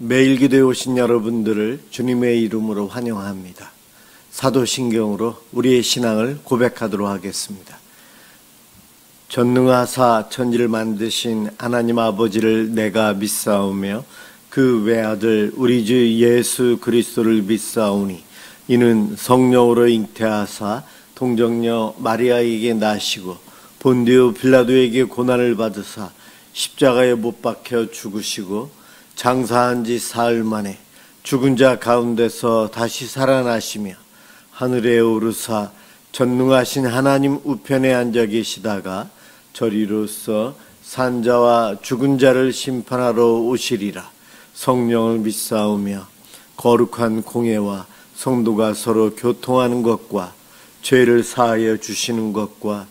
매일 기도에 오신 여러분들을 주님의 이름으로 환영합니다. 사도신경으로 우리의 신앙을 고백하도록 하겠습니다. 전능하사 천지를 만드신 하나님 아버지를 내가 믿사오며 그 외아들 우리 주 예수 그리스도를 믿사오니 이는 성령으로 잉태하사 동정녀 마리아에게 나시고 본디오 빌라도에게 고난을 받으사 십자가에 못 박혀 죽으시고 장사한 지 사흘 만에 죽은 자 가운데서 다시 살아나시며 하늘에 오르사 전능하신 하나님 우편에 앉아 계시다가 저리로서 산자와 죽은 자를 심판하러 오시리라. 성령을 믿사오며 거룩한 공예와 성도가 서로 교통하는 것과 죄를 사하여 주시는 것과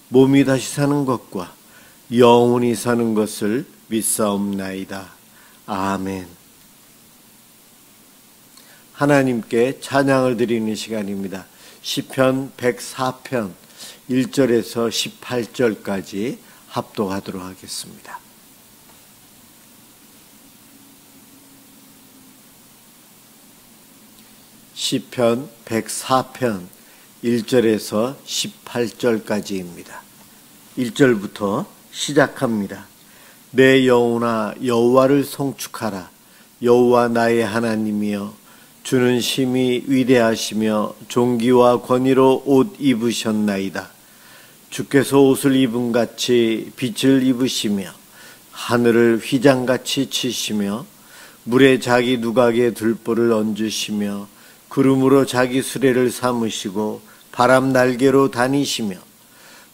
몸이 다시 사는 것과 영원히 사는 것을 믿사옵나이다. 아멘. 하나님께 찬양을 드리는 시간입니다. 시편 104편 1절에서 18절까지 합독하도록 하겠습니다. 시편 104편 1절에서 18절까지입니다. 1절부터 시작합니다. 내 영혼아 여호와를 송축하라. 여호와 나의 하나님이여 주는 심히 위대하시며 존귀와 권위로 옷 입으셨나이다. 주께서 옷을 입은 같이 빛을 입으시며 하늘을 휘장같이 치시며 물에 자기 누각에 들보를 얹으시며 구름으로 자기 수레를 삼으시고 바람 날개로 다니시며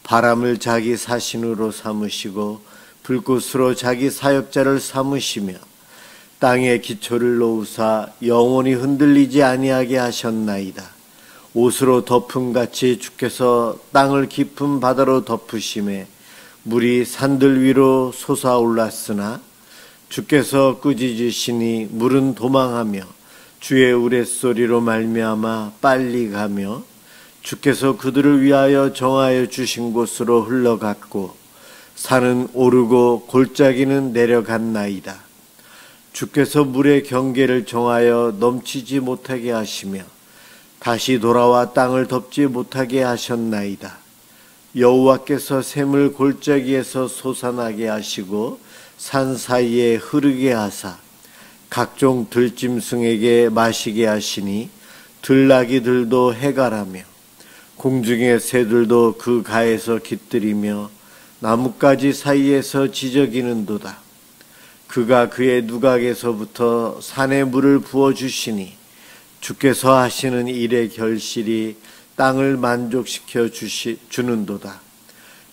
바람을 자기 사신으로 삼으시고 불꽃으로 자기 사역자를 삼으시며 땅에 기초를 놓으사 영원히 흔들리지 아니하게 하셨나이다. 옷으로 덮음같이 주께서 땅을 깊은 바다로 덮으심에 물이 산들 위로 솟아올랐으나 주께서 꾸짖으시니 물은 도망하며 주의 우레소리로 말미암아 빨리 가며 주께서 그들을 위하여 정하여 주신 곳으로 흘러갔고 산은 오르고 골짜기는 내려갔나이다. 주께서 물의 경계를 정하여 넘치지 못하게 하시며 다시 돌아와 땅을 덮지 못하게 하셨나이다. 여호와께서 샘을 골짜기에서 솟아나게 하시고 산 사이에 흐르게 하사 각종 들짐승에게 마시게 하시니 들나귀들도 해가라며 공중의 새들도 그 가에서 깃들이며 나뭇가지 사이에서 지저귀는도다. 그가 그의 누각에서부터 산에 물을 부어주시니 주께서 하시는 일의 결실이 땅을 만족시켜 주는도다.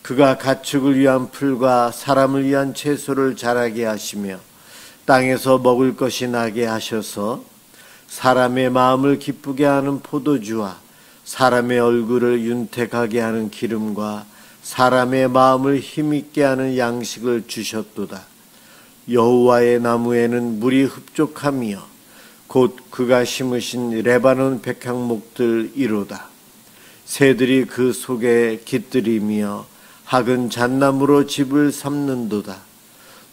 그가 가축을 위한 풀과 사람을 위한 채소를 자라게 하시며 땅에서 먹을 것이 나게 하셔서 사람의 마음을 기쁘게 하는 포도주와 사람의 얼굴을 윤택하게 하는 기름과 사람의 마음을 힘있게 하는 양식을 주셨도다. 여호와의 나무에는 물이 흡족하며 곧 그가 심으신 레바논 백향목들이로다. 새들이 그 속에 깃들이며 학은 잣나무로 집을 삼는도다.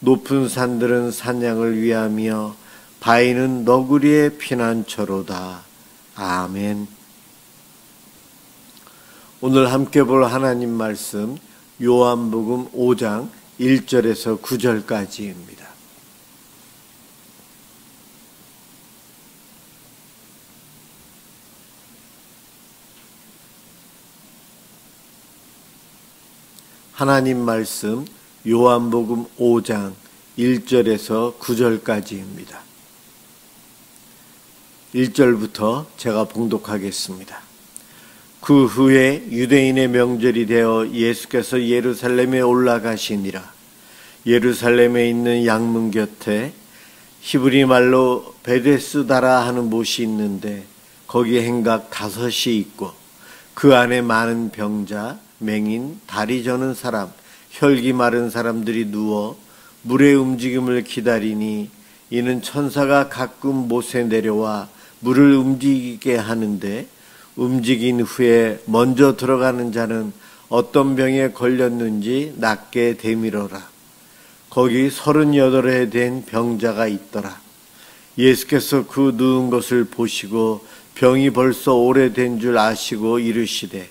높은 산들은 사냥을 위하며 바위는 너구리의 피난처로다. 아멘. 오늘 함께 볼 하나님 말씀 요한복음 5장 1절에서 9절까지입니다. 하나님 말씀 요한복음 5장 1절에서 9절까지입니다. 1절부터 제가 봉독하겠습니다. 그 후에 유대인의 명절이 되어 예수께서 예루살렘에 올라가시니라. 예루살렘에 있는 양문 곁에 히브리 말로 베데스다라 하는 못이 있는데 거기에 행각 5이 있고 그 안에 많은 병자, 맹인, 다리 저는 사람, 혈기 마른 사람들이 누워 물의 움직임을 기다리니 이는 천사가 가끔 못에 내려와 물을 움직이게 하는데 움직인 후에 먼저 들어가는 자는 어떤 병에 걸렸는지 낫게 되밀어라. 거기 38해 된 병자가 있더라. 예수께서 그 누운 것을 보시고 병이 벌써 오래된 줄 아시고 이르시되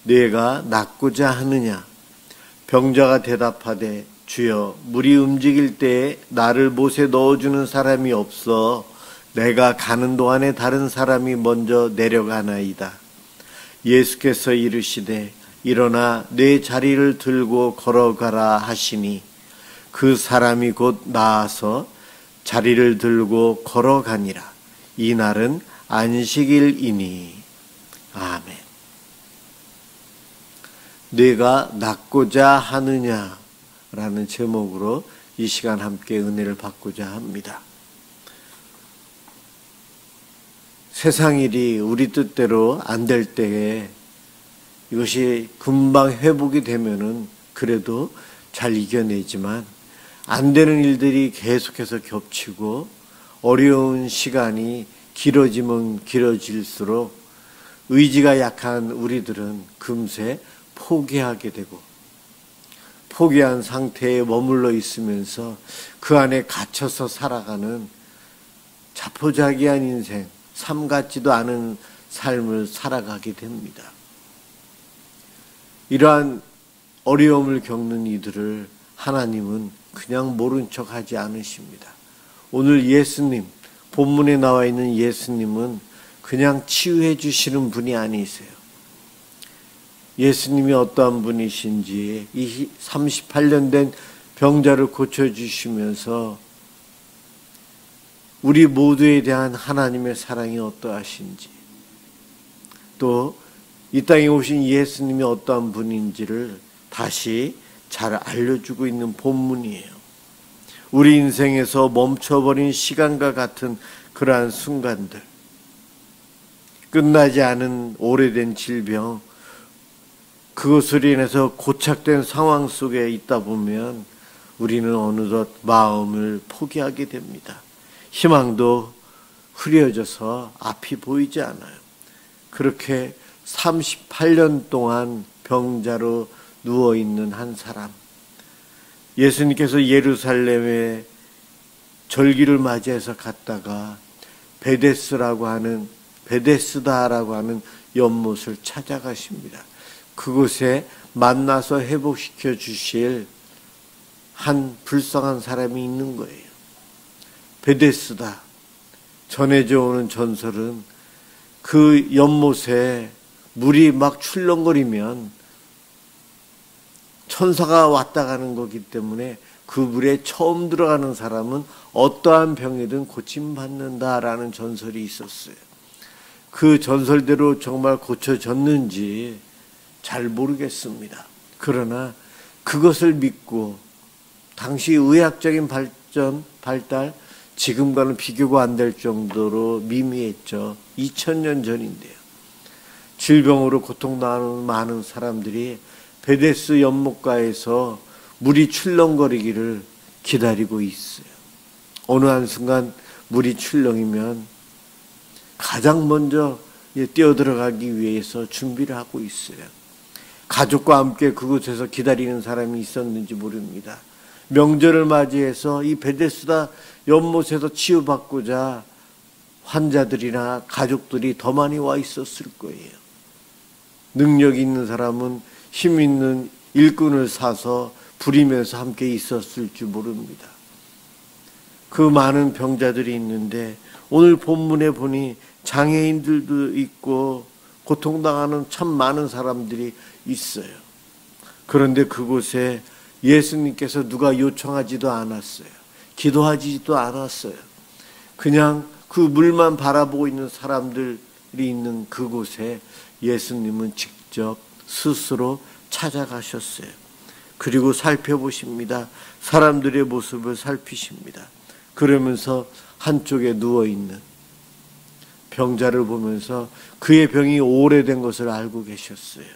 네가 낫고자 하느냐? 병자가 대답하되 주여, 물이 움직일 때에 나를 못에 넣어주는 사람이 없어 내가 가는 동안에 다른 사람이 먼저 내려가나이다. 예수께서 이르시되 일어나 내 자리를 들고 걸어가라 하시니 그 사람이 곧 나아서 자리를 들고 걸어가니라. 이날은 안식일이니. 아멘. 네가 낫고자 하느냐라는 제목으로 이 시간 함께 은혜를 받고자 합니다. 세상 일이 우리 뜻대로 안 될 때에 이것이 금방 회복이 되면은 그래도 잘 이겨내지만 안 되는 일들이 계속해서 겹치고 어려운 시간이 길어지면 길어질수록 의지가 약한 우리들은 금세 포기하게 되고 포기한 상태에 머물러 있으면서 그 안에 갇혀서 살아가는 자포자기한 인생, 삶 같지도 않은 삶을 살아가게 됩니다. 이러한 어려움을 겪는 이들을 하나님은 그냥 모른 척 하지 않으십니다. 오늘 예수님, 본문에 나와 있는 예수님은 그냥 치유해 주시는 분이 아니세요. 예수님이 어떠한 분이신지 이 38년 된 병자를 고쳐주시면서 우리 모두에 대한 하나님의 사랑이 어떠하신지, 또 이 땅에 오신 예수님이 어떠한 분인지를 다시 잘 알려주고 있는 본문이에요. 우리 인생에서 멈춰버린 시간과 같은 그러한 순간들, 끝나지 않은 오래된 질병, 그것으로 인해서 고착된 상황 속에 있다 보면 우리는 어느덧 마음을 포기하게 됩니다. 희망도 흐려져서 앞이 보이지 않아요. 그렇게 38년 동안 병자로 누워있는 한 사람, 예수님께서 예루살렘에 절기를 맞이해서 갔다가 베데스다라고 하는 연못을 찾아가십니다. 그곳에 만나서 회복시켜 주실 한 불쌍한 사람이 있는 거예요. 베데스다, 전해져 오는 전설은 그 연못에 물이 막 출렁거리면 천사가 왔다 가는 거기 때문에 그 물에 처음 들어가는 사람은 어떠한 병이든 고침받는다라는 전설이 있었어요. 그 전설대로 정말 고쳐졌는지 잘 모르겠습니다. 그러나 그것을 믿고 당시 의학적인 발달, 지금과는 비교가 안 될 정도로 미미했죠. 2000년 전인데요. 질병으로 고통당하는 많은 사람들이 베데스 연못가에서 물이 출렁거리기를 기다리고 있어요. 어느 한순간 물이 출렁이면 가장 먼저 뛰어들어가기 위해서 준비를 하고 있어요. 가족과 함께 그곳에서 기다리는 사람이 있었는지 모릅니다. 명절을 맞이해서 이 베데스다 연못에서 치유받고자 환자들이나 가족들이 더 많이 와 있었을 거예요. 능력 있는 사람은 힘 있는 일꾼을 사서 부리면서 함께 있었을 줄 모릅니다. 그 많은 병자들이 있는데 오늘 본문에 보니 장애인들도 있고 고통당하는 참 많은 사람들이 있어요. 그런데 그곳에 예수님께서 누가 요청하지도 않았어요. 기도하지도 않았어요. 그냥 그 물만 바라보고 있는 사람들이 있는 그곳에 예수님은 직접 스스로 찾아가셨어요. 그리고 살펴보십니다. 사람들의 모습을 살피십니다. 그러면서 한쪽에 누워있는 병자를 보면서 그의 병이 오래된 것을 알고 계셨어요.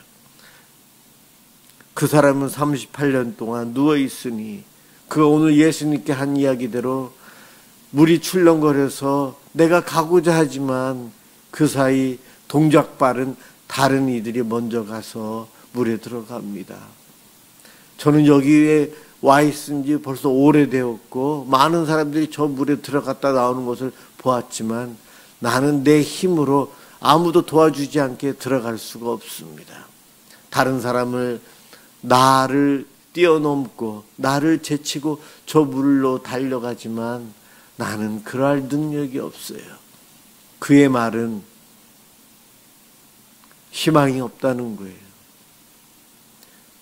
그 사람은 38년 동안 누워있으니 그가 오늘 예수님께 한 이야기대로 물이 출렁거려서 내가 가고자 하지만 그 사이 동작 빠른 다른 이들이 먼저 가서 물에 들어갑니다. 저는 여기에 와 있은 지 벌써 오래되었고 많은 사람들이 저 물에 들어갔다 나오는 것을 보았지만 나는 내 힘으로 아무도 도와주지 않게 들어갈 수가 없습니다. 다른 사람을 나를 뛰어넘고 나를 제치고 저 물로 달려가지만 나는 그럴 능력이 없어요. 그의 말은 희망이 없다는 거예요.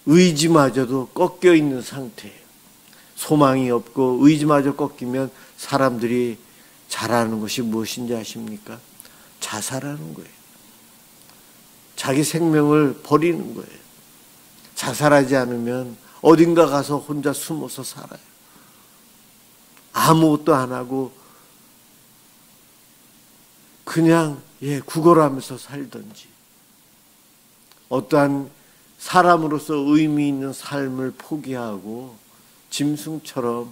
의지마저도 꺾여 있는 상태예요. 소망이 없고 의지마저 꺾이면 사람들이 잘하는 것이 무엇인지 아십니까? 자살하는 거예요. 자기 생명을 버리는 거예요. 자살하지 않으면 어딘가 가서 혼자 숨어서 살아요. 아무것도 안 하고 그냥 구걸하면서 살든지 어떠한 사람으로서 의미 있는 삶을 포기하고 짐승처럼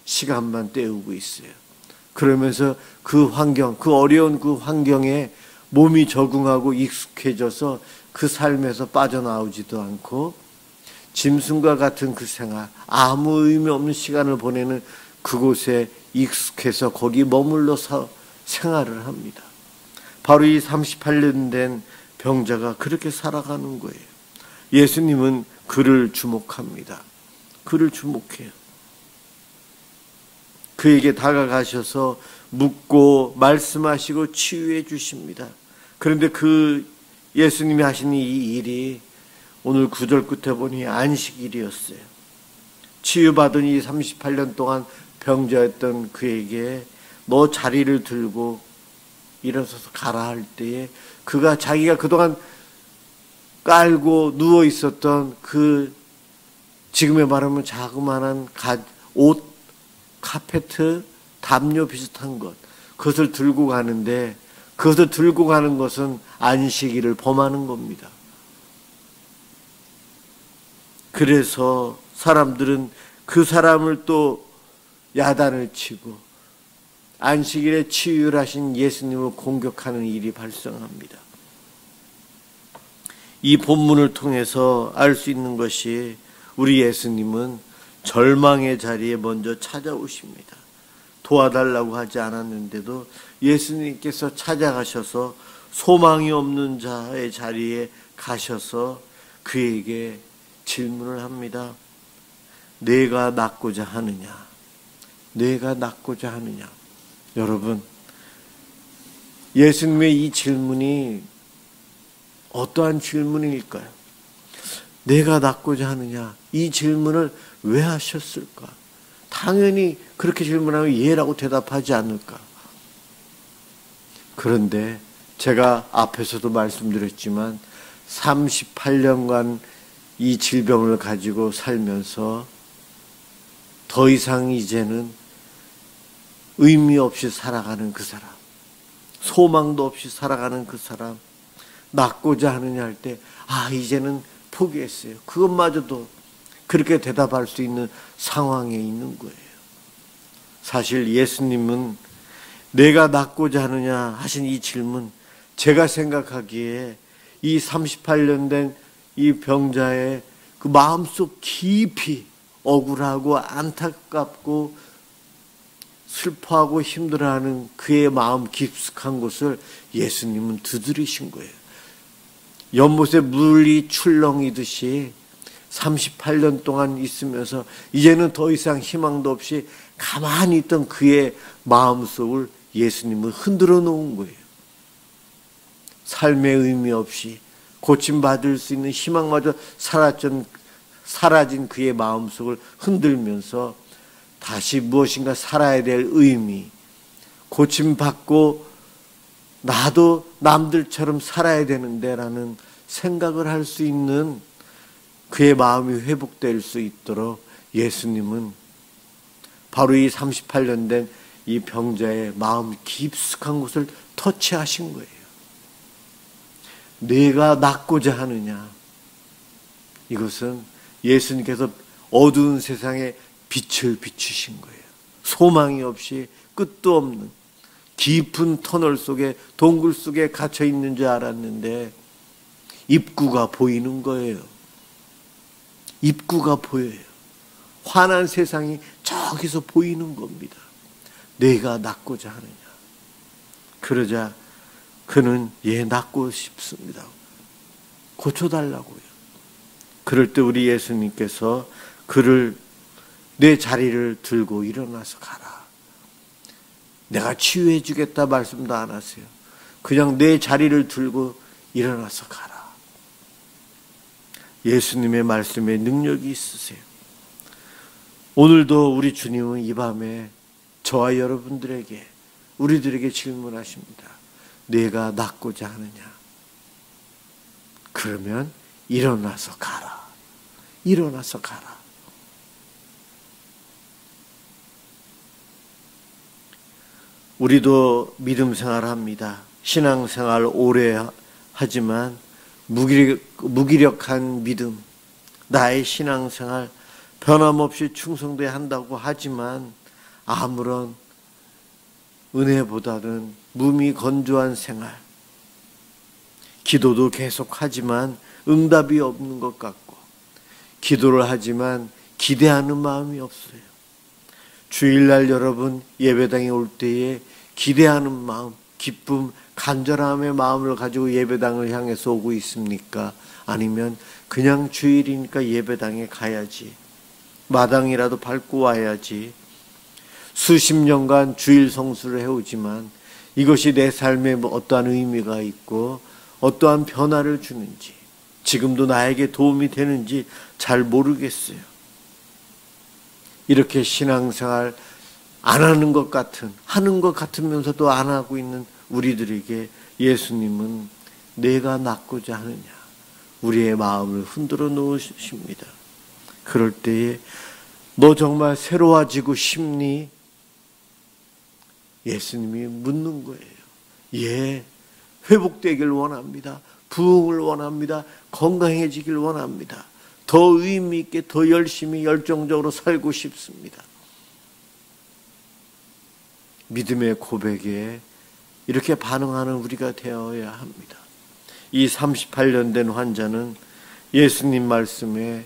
시간만 때우고 있어요. 그러면서 그 환경, 그 어려운 그 환경에 몸이 적응하고 익숙해져서 그 삶에서 빠져나오지도 않고 짐승과 같은 그 생활, 아무 의미 없는 시간을 보내는 그곳에 익숙해서 거기 머물러서 생활을 합니다. 바로 이 38년 된 병자가 그렇게 살아가는 거예요. 예수님은 그를 주목합니다. 그를 주목해요. 그에게 다가가셔서 묻고 말씀하시고 치유해 주십니다. 그런데 그 예수님이 하신 이 일이 오늘 9절 끝에 보니 안식일이었어요. 치유받은 이 38년 동안 병자였던 그에게 너 자리를 들고 일어서서 가라 할 때에 그가 자기가 그동안 깔고 누워 있었던 그 지금에 말하면 자그마한 옷, 카페트, 담요 비슷한 것, 그것을 들고 가는데 그것을 들고 가는 것은 안식일을 범하는 겁니다. 그래서 사람들은 그 사람을 또 야단을 치고 안식일에 치유를 하신 예수님을 공격하는 일이 발생합니다. 이 본문을 통해서 알 수 있는 것이 우리 예수님은 절망의 자리에 먼저 찾아오십니다. 도와달라고 하지 않았는데도 예수님께서 찾아가셔서 소망이 없는 자의 자리에 가셔서 그에게 질문을 합니다. 내가 낫고자 하느냐? 내가 낫고자 하느냐? 여러분, 예수님의 이 질문이 어떠한 질문일까요? 내가 낫고자 하느냐? 이 질문을 왜 하셨을까? 당연히 그렇게 질문하면 예라고 대답하지 않을까? 그런데 제가 앞에서도 말씀드렸지만 38년간 이 질병을 가지고 살면서 더 이상 이제는 의미 없이 살아가는 그 사람, 소망도 없이 살아가는 그 사람, 낫고자 하느냐 할 때 이제는 포기했어요. 그것마저도 그렇게 대답할 수 있는 상황에 있는 거예요. 사실 예수님은 내가 낫고자 하느냐 하신 이 질문, 제가 생각하기에 이 38년 된 이 병자의 그 마음속 깊이 억울하고 안타깝고 슬퍼하고 힘들어하는 그의 마음 깊숙한 곳을 예수님은 두드리신 거예요. 연못에 물이 출렁이듯이 38년 동안 있으면서 이제는 더 이상 희망도 없이 가만히 있던 그의 마음속을 예수님은 흔들어 놓은 거예요. 삶의 의미 없이 고침받을 수 있는 희망마저 사라진 그의 마음속을 흔들면서 다시 무엇인가 살아야 될 의미, 고침받고 나도 남들처럼 살아야 되는데 라는 생각을 할 수 있는 그의 마음이 회복될 수 있도록 예수님은 바로 이 38년 된 이 병자의 마음 깊숙한 곳을 터치하신 거예요. 내가 낫고자 하느냐? 이것은 예수님께서 어두운 세상에 빛을 비추신 거예요. 소망이 없이 끝도 없는 깊은 터널 속에 동굴 속에 갇혀 있는 줄 알았는데 입구가 보이는 거예요. 입구가 보여요. 환한 세상이 저기서 보이는 겁니다. 내가 낫고자 하느냐. 그러자 그는 낫고 싶습니다. 고쳐달라고요. 그럴 때 우리 예수님께서 그를 내 자리를 들고 일어나서 가라. 내가 치유해 주겠다 말씀도 안 하세요. 그냥 내 자리를 들고 일어나서 가라. 예수님의 말씀에 능력이 있으세요. 오늘도 우리 주님은 이 밤에 저와 여러분들에게, 우리들에게 질문하십니다. 내가 낫고자 하느냐? 그러면 일어나서 가라. 일어나서 가라. 우리도 믿음 생활합니다. 신앙생활 오래 하지만 무기력한 믿음, 나의 신앙생활 변함없이 충성돼야 한다고 하지만 아무런 은혜보다는 몸이 건조한 생활, 기도도 계속하지만 응답이 없는 것 같고, 기도를 하지만 기대하는 마음이 없어요. 주일날 여러분 예배당에 올 때에 기대하는 마음, 기쁨, 간절함의 마음을 가지고 예배당을 향해서 오고 있습니까? 아니면 그냥 주일이니까 예배당에 가야지, 마당이라도 밟고 와야지, 수십 년간 주일 성수를 해오지만 이것이 내 삶에 어떠한 의미가 있고 어떠한 변화를 주는지, 지금도 나에게 도움이 되는지 잘 모르겠어요. 이렇게 신앙생활 안 하는 것 같은, 하는 것 같으면서도 안 하고 있는 우리들에게 예수님은 내가 낫고자 하느냐, 우리의 마음을 흔들어 놓으십니다. 그럴 때에 너 정말 새로워지고 싶니? 예수님이 묻는 거예요. 예, 회복되길 원합니다. 부흥을 원합니다. 건강해지길 원합니다. 더 의미 있게, 더 열심히 열정적으로 살고 싶습니다. 믿음의 고백에 이렇게 반응하는 우리가 되어야 합니다. 이 38년 된 환자는 예수님 말씀에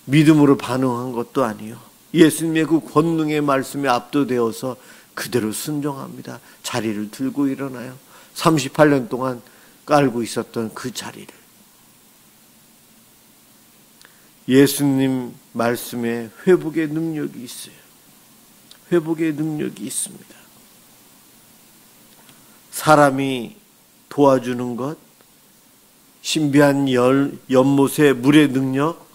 믿음으로 반응한 것도 아니요, 예수님의 그 권능의 말씀에 압도되어서 그대로 순종합니다. 자리를 들고 일어나요. 38년 동안 깔고 있었던 그 자리를. 예수님 말씀에 회복의 능력이 있어요. 회복의 능력이 있습니다. 사람이 도와주는 것, 신비한 연못의 물의 능력,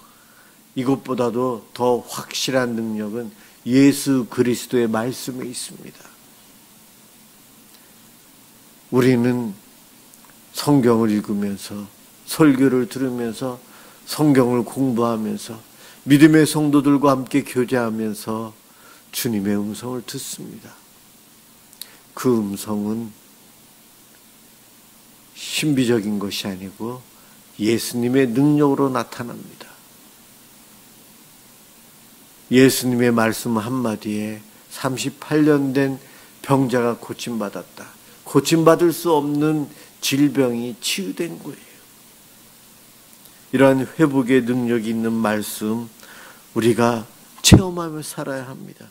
이것보다도 더 확실한 능력은 예수 그리스도의 말씀에 있습니다. 우리는 성경을 읽으면서, 설교를 들으면서, 성경을 공부하면서, 믿음의 성도들과 함께 교제하면서 주님의 음성을 듣습니다. 그 음성은 신비적인 것이 아니고 예수님의 능력으로 나타납니다. 예수님의 말씀 한마디에 38년 된 병자가 고침받았다. 고침받을 수 없는 질병이 치유된 거예요. 이러한 회복의 능력이 있는 말씀, 우리가 체험하며 살아야 합니다.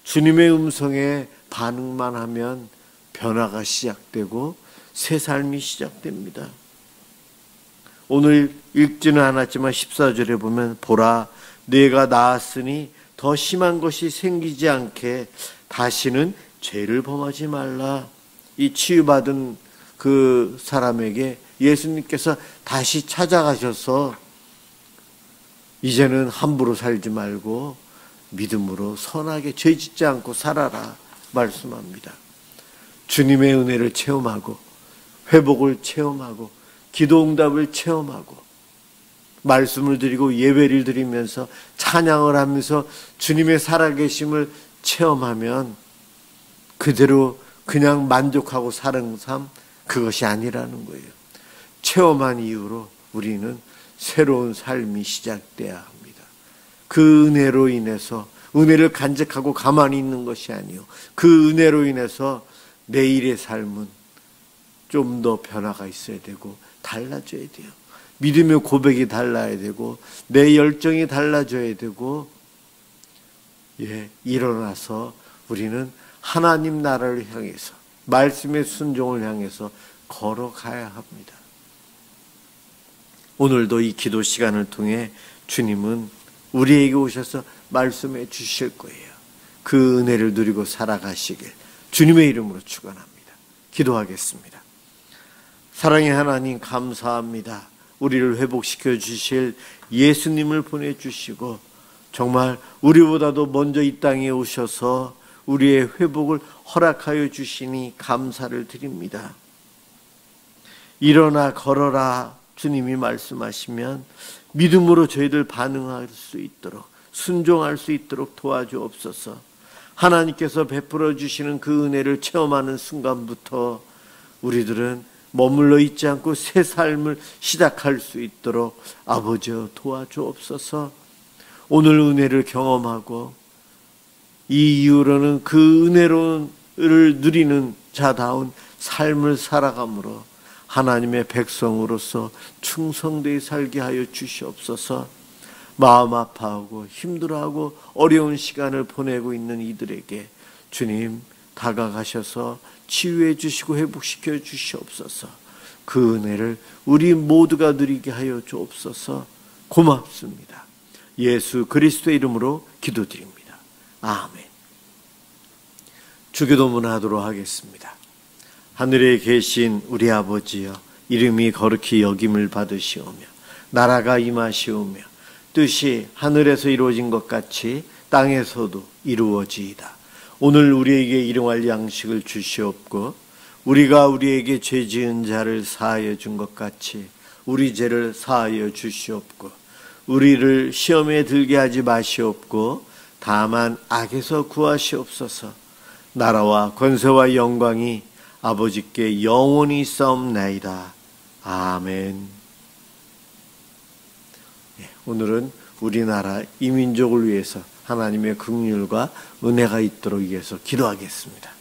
주님의 음성에 반응만 하면 변화가 시작되고 새 삶이 시작됩니다. 오늘 읽지는 않았지만 14절에 보면, 보라, 내가 나았으니 더 심한 것이 생기지 않게 다시는 죄를 범하지 말라. 이 치유받은 그 사람에게 예수님께서 다시 찾아가셔서 이제는 함부로 살지 말고 믿음으로 선하게 죄 짓지 않고 살아라 말씀합니다. 주님의 은혜를 체험하고 회복을 체험하고 기도응답을 체험하고 말씀을 드리고 예배를 드리면서 찬양을 하면서 주님의 살아계심을 체험하면 그대로 그냥 만족하고 사는 삶, 그것이 아니라는 거예요. 체험한 이후로 우리는 새로운 삶이 시작돼야 합니다. 그 은혜로 인해서, 은혜를 간직하고 가만히 있는 것이 아니요, 그 은혜로 인해서 내일의 삶은 좀 더 변화가 있어야 되고 달라져야 돼요. 믿음의 고백이 달라야 되고 내 열정이 달라져야 되고 일어나서 우리는 하나님 나라를 향해서 말씀의 순종을 향해서 걸어가야 합니다. 오늘도 이 기도 시간을 통해 주님은 우리에게 오셔서 말씀해 주실 거예요. 그 은혜를 누리고 살아가시길 주님의 이름으로 축원합니다. 기도하겠습니다. 사랑의 하나님 감사합니다. 우리를 회복시켜 주실 예수님을 보내주시고 정말 우리보다도 먼저 이 땅에 오셔서 우리의 회복을 허락하여 주시니 감사를 드립니다. 일어나 걸어라 주님이 말씀하시면 믿음으로 저희들 반응할 수 있도록 순종할 수 있도록 도와주옵소서. 하나님께서 베풀어 주시는 그 은혜를 체험하는 순간부터 우리들은 머물러 있지 않고 새 삶을 시작할 수 있도록 아버지여 도와주옵소서. 오늘 은혜를 경험하고 이 이후로는 그 은혜를 누리는 자다운 삶을 살아감으로 하나님의 백성으로서 충성되이 살게 하여 주시옵소서. 마음 아파하고 힘들어하고 어려운 시간을 보내고 있는 이들에게 주님 다가가셔서 치유해 주시고 회복시켜 주시옵소서. 그 은혜를 우리 모두가 누리게 하여 주옵소서. 고맙습니다. 예수 그리스도의 이름으로 기도드립니다. 아멘. 주기도문 하도록 하겠습니다. 하늘에 계신 우리 아버지여, 이름이 거룩히 여김을 받으시오며 나라가 임하시오며 뜻이 하늘에서 이루어진 것 같이 땅에서도 이루어지이다. 오늘 우리에게 일용할 양식을 주시옵고 우리가 우리에게 죄 지은 자를 사하여 준 것 같이 우리 죄를 사하여 주시옵고 우리를 시험에 들게 하지 마시옵고 다만 악에서 구하시옵소서. 나라와 권세와 영광이 아버지께 영원히 있사옵나이다. 아멘. 오늘은 우리나라 이민족을 위해서 하나님의 긍휼과 은혜가 있도록 위해서 기도하겠습니다.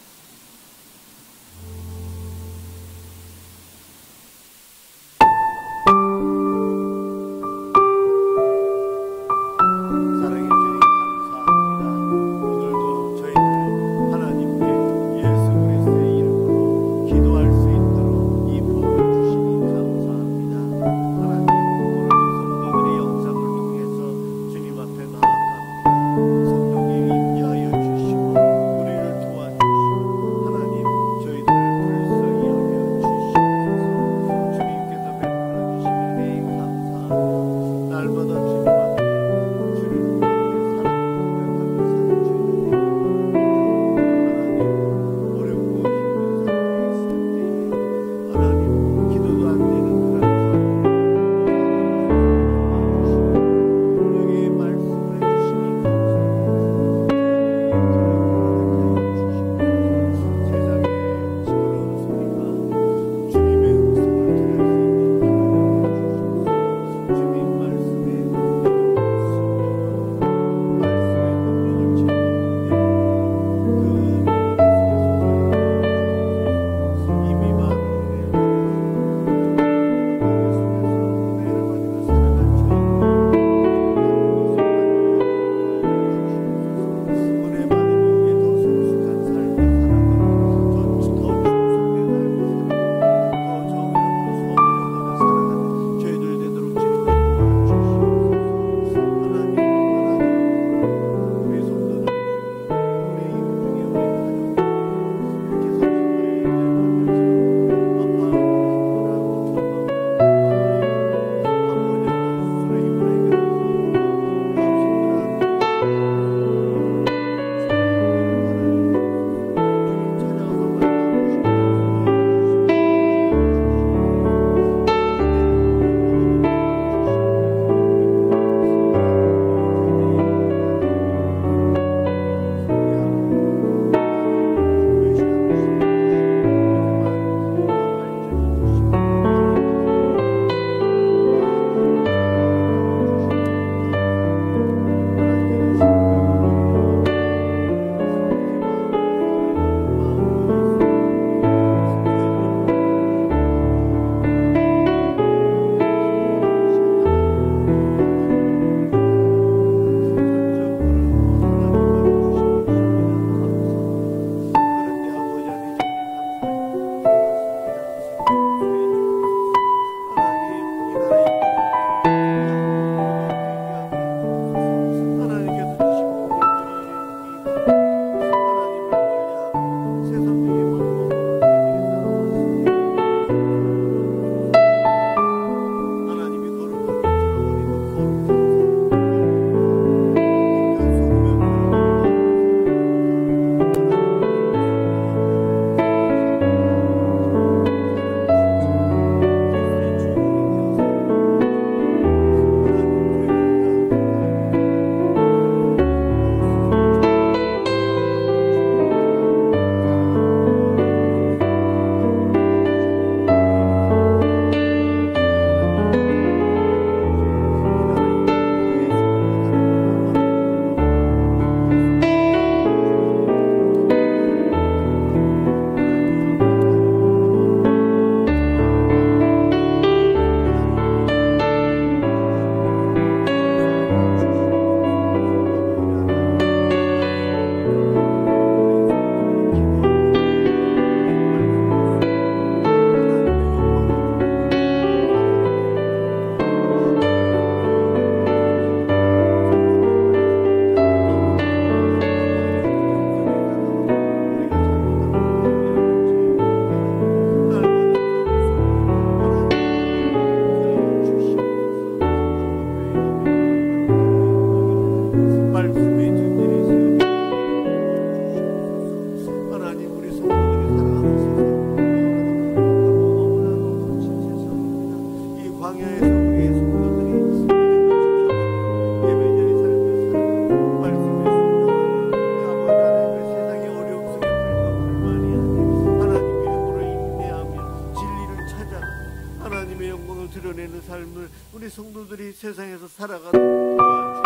성도들이 세상에서 살아가도록 도와주옵소서.